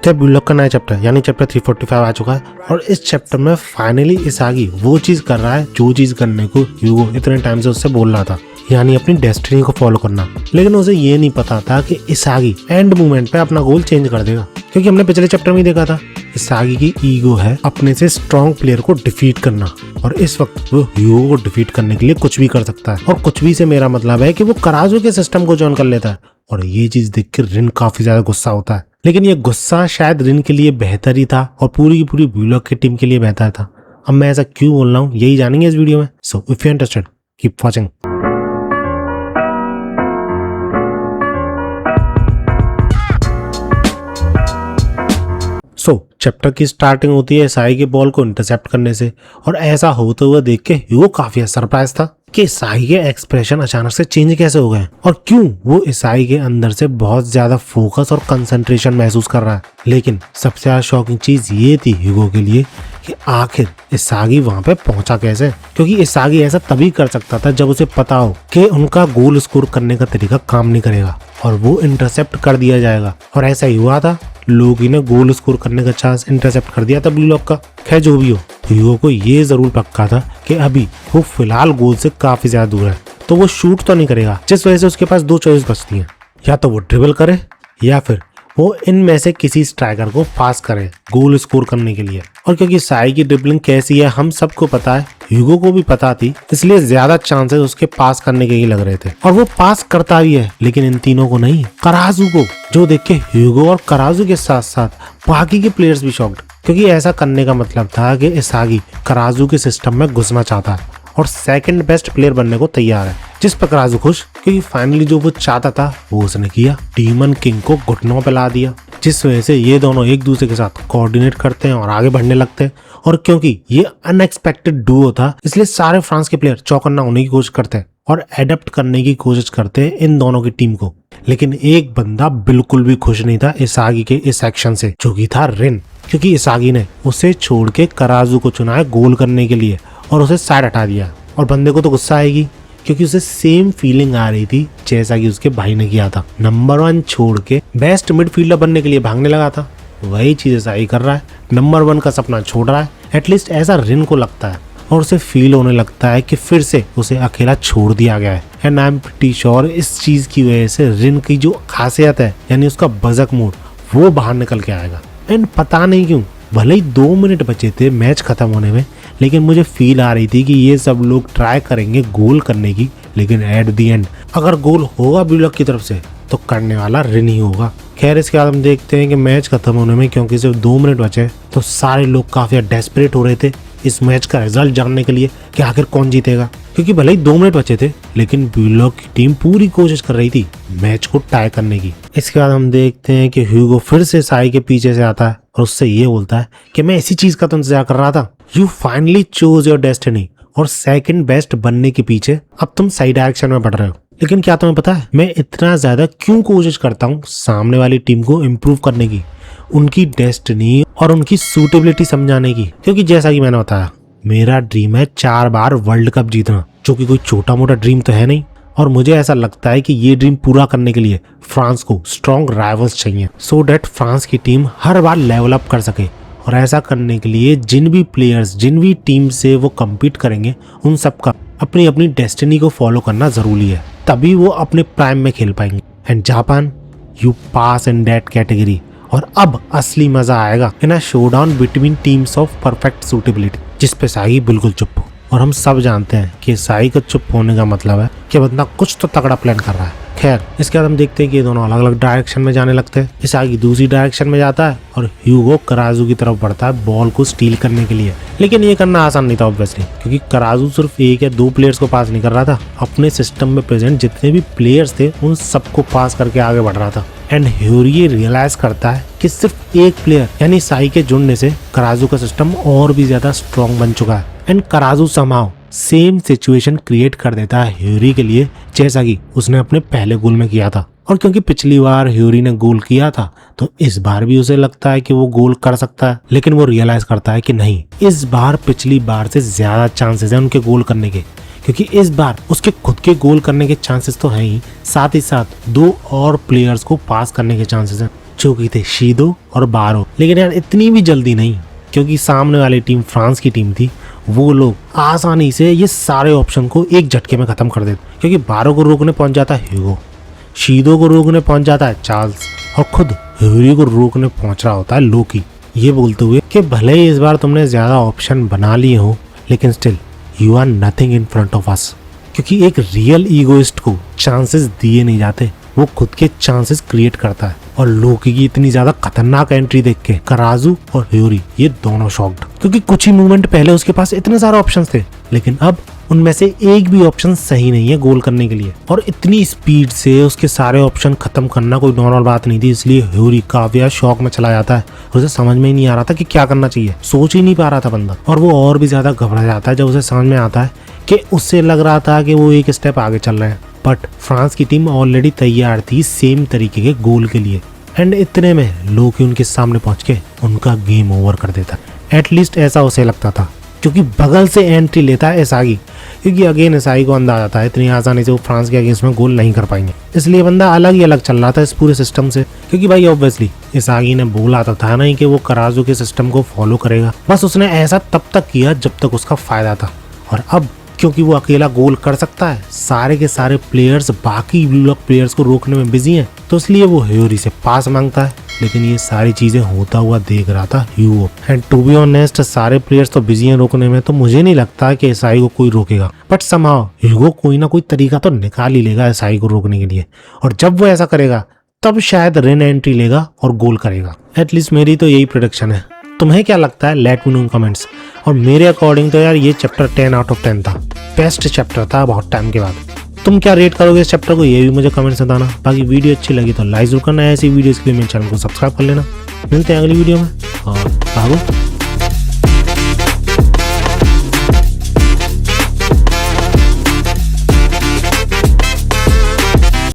तो ब्लॉक का नया चैप्टर यानी चैप्टर 345 आ चुका है और इस चैप्टर में फाइनली इसागी वो चीज कर रहा है जो चीज करने को ह्यूगो इतने टाइम से उससे बोल रहा था, यानी अपनी डेस्टिनी को फॉलो करना। लेकिन उसे ये नहीं पता था कि इसागी एंड मोमेंट पे अपना गोल चेंज कर देगा, क्योंकि हमने पिछले चैप्टर में ही देखा था इसागी की ईगो है अपने से स्ट्रॉन्ग प्लेयर को डिफीट करना, और इस वक्त वो ह्यूगो को डिफीट करने के लिए कुछ भी कर सकता है। और कुछ भी से मेरा मतलब है कि वो कराजू के सिस्टम को ज्वाइन कर लेता है, और ये चीज देख के रिन काफी ज्यादा गुस्सा होता है। लेकिन ये गुस्सा शायद रिन के लिए बेहतर ही था और पूरी की पूरी ब्लॉक की टीम के लिए बेहतर था। अब मैं ऐसा क्यों बोल रहा हूँ यही जानेंगे इस वीडियो में, so if you interested keep watching. Chapter की स्टार्टिंग होती है साई के बॉल को इंटरसेप्ट करने से, और ऐसा होते हुए देख के ह्यूगो काफी सरप्राइज था कि साई के एक्सप्रेशन अचानक से चेंज कैसे हो गए और क्यों वो इसाई के अंदर से बहुत ज्यादा फोकस और कंसंट्रेशन महसूस कर रहा है। लेकिन सबसे ज्यादा शॉकिंग चीज ये थी ह्यूगो के लिए कि आखिर इसागी वहां पे पहुंचा कैसे, क्योंकि इसागी ऐसा तभी कर सकता था जब उसे पता हो कि उनका गोल स्कोर करने का तरीका काम नहीं करेगा और वो इंटरसेप्ट कर दिया जाएगा। और ऐसा ही हुआ था, लोगी ने गोल स्कोर करने का चांस इंटरसेप्ट कर दिया था ब्लू लॉक का। खैर जो भी हो, ह्यूगो को ये जरूर पक्का था कि अभी वो फिलहाल गोल से काफी ज्यादा दूर है, तो वो शूट तो नहीं करेगा, जिस वजह से उसके पास दो चॉइस बचती हैं, या तो वो ड्रिबल करे या फिर वो इनमें से किसी स्ट्राइकर को पास करे गोल स्कोर करने के लिए। और क्योंकि साई की ड्रिबलिंग कैसी है हम सबको पता है, ह्यूगो को भी पता थी, इसलिए ज्यादा चांसेस उसके पास करने के ही लग रहे थे, और वो पास करता भी है, लेकिन इन तीनों को नहीं, कराजू को, जो देख के ह्यूगो और कराजू के साथ साथ बाकी के प्लेयर्स भी शॉक्ड, क्योंकि ऐसा करने का मतलब था कि इसागी कराजू के सिस्टम में घुसना चाहता है और सेकंड बेस्ट प्लेयर बनने को तैयार है, जिस पर कराजू खुश, क्योंकि फाइनली जो वो चाहता था वो उसने किया, डीमन किंग को घुटनों पे ला दिया, जिस वजह से ये दोनों एक दूसरे के साथ कोऑर्डिनेट करते हैं और आगे बढ़ने लगते हैं। और क्योंकि ये अनएक्सपेक्टेड डुओ था, इसलिए सारे फ्रांस के प्लेयर चौकन्ना होने की कोशिश करते हैं और एडेप्ट करने की कोशिश करते हैं इन दोनों की टीम को। लेकिन एक बंदा बिल्कुल भी खुश नहीं था इसागी के इस एक्शन से, जो कि था रिन, क्योंकि इसागी ने उसे छोड़ के कराजू को चुना है गोल करने के लिए और उसे साइड हटा दिया। और बंदे को तो गुस्सा आएगी, क्योंकि उसे सेम फीलिंग आ रही थी जैसा कि उसके भाई ने किया था, नंबर 1 छोड़ के बेस्ट मिडफील्डर बनने के लिए भागने लगा था, वही चीज सही कर रहा है, नंबर 1 का सपना छोड़ रहा है, एटलीस्ट ऐसा रिन को लगता है, और उसे फील होने लगता है कि फिर से उसे अकेला छोड़ दिया गया है। And I am pretty sure इस चीज की वजह से रिन की जो खासियत है, यानी उसका बजक मूड, वो बाहर निकल के आएगा। एंड पता नहीं क्यों, भले ही 2 मिनट बचे थे मैच खत्म होने में, लेकिन मुझे फील आ रही थी कि ये सब लोग ट्राई करेंगे गोल करने की, लेकिन एट दी एंड अगर गोल होगा ब्लू लॉक की तरफ से तो करने वाला रिन ही होगा। खैर इसके बाद हम देखते हैं कि मैच खत्म होने में, क्योंकि सिर्फ 2 मिनट बचे, तो सारे लोग काफी डेस्परेट हो रहे थे इस मैच का रिजल्ट जानने के लिए कि आखिर कौन जीतेगा, क्योंकि भले ही 2 मिनट बचे थे, लेकिन ब्लू लॉक की टीम पूरी कोशिश कर रही थी मैच को टाई करने की। इसके बाद हम देखते हैं कि ह्यूगो फिर से साई के पीछे से आता है और उससे ये बोलता है कि मैं इसी चीज का तो इंतजार कर रहा था, you finally choose your destiny, और सेकंड बेस्ट बनने के पीछे अब तुम सही डायरेक्शन में बढ़ रहे हो। लेकिन क्या तुम्हें पता है मैं इतना ज्यादा क्यों कोशिश करता हूँ सामने वाली टीम को इम्प्रूव करने की, उनकी डेस्टिनी और उनकी सूटेबिलिटी समझाने की? क्योंकि जैसा कि मैंने बताया, मेरा ड्रीम है 4 बार वर्ल्ड कप जीतना, जो कि कोई छोटा मोटा ड्रीम तो है नहीं, और मुझे ऐसा लगता है कि ये ड्रीम पूरा करने के लिए फ्रांस को स्ट्रॉन्ग राइवल्स चाहिए, सो डेट फ्रांस की टीम हर बार लेवल अप कर सके। और ऐसा करने के लिए जिन भी प्लेयर्स, जिन भी टीम से वो कम्पीट करेंगे, उन सबका अपनी अपनी डेस्टिनी को फॉलो करना जरूरी है, तभी वो अपने प्राइम में खेल पाएंगे। And Japan, you pass in that category. और अब असली मजा आएगा in a showdown between teams of perfect suitability, जिस पे साई बिल्कुल चुप हो, और हम सब जानते हैं कि साई का चुप होने का मतलब है कि बंदा कुछ तो तगड़ा प्लान कर रहा है। खैर इसके बाद हम देखते हैं कि ये दोनों अलग अलग डायरेक्शन में जाने लगते हैं। इसागी दूसरी डायरेक्शन में जाता है और ह्यूगो कराजू की तरफ बढ़ता है बॉल को स्टील करने के लिए। लेकिन ये करना आसान नहीं था ऑब्वियसली, क्योंकि कराजू सिर्फ 1 या 2 प्लेयर्स को पास नहीं कर रहा था, अपने सिस्टम में प्रेजेंट जितने भी प्लेयर्स थे उन सबको पास करके आगे बढ़ रहा था। एंड ह्यूरी रियलाइज करता है कि सिर्फ एक प्लेयर यानी साई के जुड़ने से कराजू का सिस्टम और भी ज्यादा स्ट्रॉन्ग बन चुका है। एंड कराजू समहाउ सेम सिचुएशन क्रिएट कर देता है ह्यूरी के लिए, जैसा कि उसने अपने पहले गोल में किया था। और क्योंकि पिछली बार ह्यूरी ने गोल किया था, तो इस बार भी उसे लगता है कि वो गोल कर सकता है, लेकिन वो रियलाइज करता है कि नहीं, इस बार पिछली बार से ज्यादा चांसेस है उनके गोल करने के, क्योंकि इस बार उसके खुद के गोल करने के चांसेस तो हैं ही, साथ ही साथ 2 और प्लेयर्स को पास करने के चांसेस हैं। जो कि थे शीदो और बारो। लेकिन यार इतनी भी जल्दी नहीं, क्योंकि सामने वाली टीम फ्रांस की टीम थी। वो लोग आसानी से ये सारे ऑप्शन को एक झटके में खत्म कर देते, क्योंकि बारो को रोकने पहुंच जाता है ह्यूगो, शीदो को रोकने पहुंच जाता है चार्ल्स, और खुद ह्यूरी को रोकने पहुंच रहा होता है लोकी, ये बोलते हुए कि भले ही इस बार तुमने ज्यादा ऑप्शन बना लिए हो, लेकिन still you are nothing in front of us. क्योंकि एक रियल ईगोइस्ट को चांसेस दिए नहीं जाते, वो खुद के चांसेस क्रिएट करता है। और लोकी की इतनी ज्यादा खतरनाक एंट्री देख के कराजू और ह्यूरी ये दोनों शॉक्ड, क्योंकि कुछ ही मूवमेंट पहले उसके पास इतने सारे ऑप्शंस थे, लेकिन अब उनमें से एक भी ऑप्शन सही नहीं है गोल करने के लिए। और इतनी स्पीड से उसके सारे ऑप्शन खत्म करना कोई नॉर्मल बात नहीं थी, इसलिए ह्यूरी काफी शॉक में चला जाता है। उसे समझ में ही नहीं आ रहा था कि क्या करना चाहिए, सोच ही नहीं पा रहा था बंदा। और वो और भी ज्यादा घबरा जाता है जब उसे समझ में आता है कि उससे लग रहा था कि वो एक स्टेप आगे चल रहे हैं, बट फ्रांस की टीम ऑलरेडी तैयार थी सेम तरीके के गोल के लिए। एंड इतने में लोकी उनके सामने पहुंच के उनका गेम ओवर कर देता। एटलीस्ट ऐसा उसे लगता था, क्योंकि बगल से एंट्री लेता है एसागी, क्योंकि अगेन एसागी को अंदाजा था इतनी आसानी से वो फ्रांस के अगेंस्ट में गोल नहीं कर पाएंगे। इसलिए बंदा अलग ही अलग चल रहा था इस पूरे सिस्टम से, क्योंकि भाई ऑब्वियसली एसागी ने बोला तो था नहीं कि वो कराजू के सिस्टम को फॉलो करेगा। बस उसने ऐसा तब तक किया जब तक उसका फायदा था। और अब क्योंकि वो अकेला गोल कर सकता है, सारे के सारे प्लेयर्स बाकी लोग प्लेयर्स को रोकने में बिजी हैं, तो इसलिए वो ह्यूरी से पास मांगता है। लेकिन ये सारी चीजें होता हुआ देख रहा था ह्यूगो। एंड टू बी ऑनेस्ट, सारे प्लेयर्स तो बिजी हैं रोकने में, तो मुझे नहीं लगता कि एसाई को कोई रोकेगा। बट समहाउ ह्यूगो कोई ना कोई तरीका तो निकाल ही लेगा एसाई को रोकने के लिए। और जब वो ऐसा करेगा तब शायद रेन एंट्री लेगा और गोल करेगा। एटलीस्ट मेरी तो यही प्रेडिक्शन है। तुम्हें क्या लगता है? लेट मी नो इन कमेंट्स। और मेरे अकॉर्डिंग तो यार ये चैप्टर 10 आउट ऑफ 10 था, बेस्ट चैप्टर था बहुत टाइम के बाद। तुम क्या रेट करोगे इस चैप्टर को, ये भी मुझे कमेंट्स में बताना। बाकी वीडियो अच्छी लगी तो लाइक जरूर करना, ऐसी वीडियोस के लिए मेरे चैनल को सब्सक्राइब कर लेना। मिलते हैं अगली वीडियो में, और भागो।